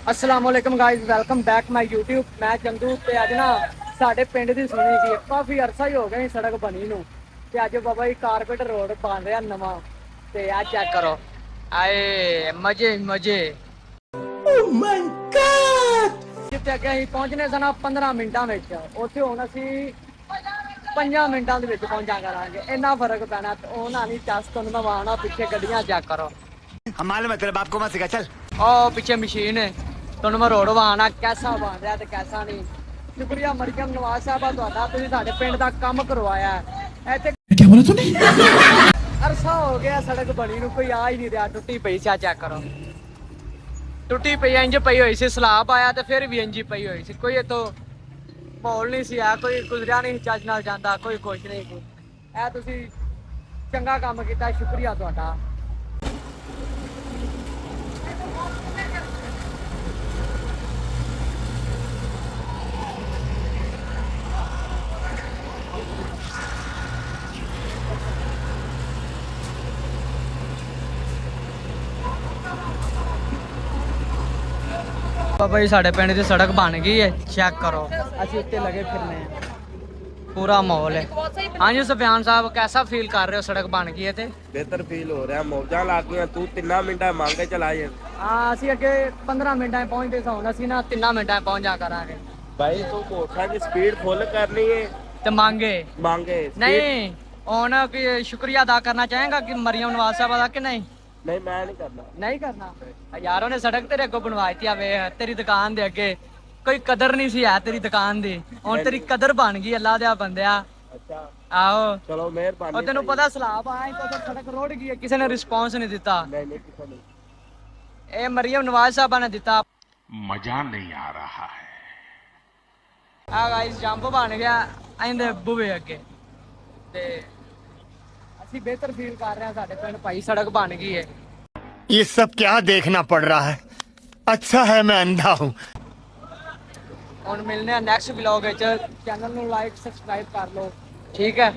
अस्सलामुअलैकुम guys, welcome back my YouTube. मैं चंदू ते अज ना साडे पिंड दी सुनी सी काफ़ी अरसा ही हो गया सी सड़क बनी नूं ते अज बाबा जी कारपेट रोड बन रहा नवां ते आ चेक करो। आए मजे मजे। Oh my God. जिथे अगे असीं पहुंचने सन 15 मिनटां विच, उत्थे हुण असीं 5 मिनटां दे विच पहुंचा करांगे। इन्ना फर्क पैना ते ओह ना नहीं चस तुहानूं मैं वाहना पिछे गड्डियां चेक करो। हम मालूम है तेरे बाप को मत सिखा चल। ओ पीछे मशीन है, तुहानूं मैं रोड वाहना कैसा बन रहा ते कैसा नहीं। शुक्रिया मरियम नवाज साहबा तुहाडा, तुसीं साडे पिंड दा काम करवाया है। इत्थे क्या बोला तूने? अरसा हो गया सड़क बनी नूं, कोई आ ही नहीं रहा, टुटी पई सी। चेक करो, टुटी पई इंज पई हुई सी, सलाब आया ते फिर भी इंज पई हुई सी। कोई इत्थों माहौल नहीं सी है, कोई गुजरिया नहीं चज नाल जांदा, कोई कुछ नहीं। ए तुसीं चंगा काम कीता, शुक्रिया तुहाडा। बाबा जी साढ़े पिंड की सड़क बन गई है, चेक करो। असीं उत्ते लगे फिरने हैं, पूरा माहौल है। हाँ जी सफियान साहब, कैसा फील कर रहे हो? सड़क बन गई है ते बेहतर फील हो रहा, मौजा लग गई। तू 3 मिनटा मांगे चला जा। हाँ, असीं अगे 15 मिनटां में पहुंचते सा, हुण असीं ना 3 मिनटां में पहुंच जा करांगे। भाई तू मोटरसाइकिल की स्पीड फुल करनी है ते मांगे मांगे नहीं हुण कि शुक्रिया अदा करना चाहेगा कि मरियम नवाज साहब का, कि नहीं? नहीं मैं नहीं करना। नहीं करना यार, उन्हें सड़क तेरे अगों बनवा दी। वे तेरी दुकान दे अगे कोई कदर नहीं सी है तेरी दुकान दी, हुण तेरी कदर बन गई। अल्लाह दे बंदिया। अच्छा आहो, चलो मेहरबानी। तेन पता सलाब आए तो सड़क रोड गई है, किसी ने रिस्पॉन्स नहीं दिता। नहीं नहीं किसी ने। ये मरियम नवाज साहबा ने दिता। मजा नहीं आ रहा है। आ गाइस जंप बन गया इंदे बूहे अगे ते ਅਸੀਂ बेहतर फील कर रहे हैं। साडे पिंड भाई सड़क बन गई है। ये सब क्या देखना पड़ रहा है? अच्छा है मैं अंधा हूँ। ਹੁਣ ਮਿਲਨੇ ਆ ਨੈਕਸਟ ਵਲੌਗ ਵਿੱਚ। ਚੈਨਲ ਨੂੰ ਲਾਈਕ ਸਬਸਕ੍ਰਾਈਬ ਕਰ ਲਓ, ਠੀਕ ਹੈ।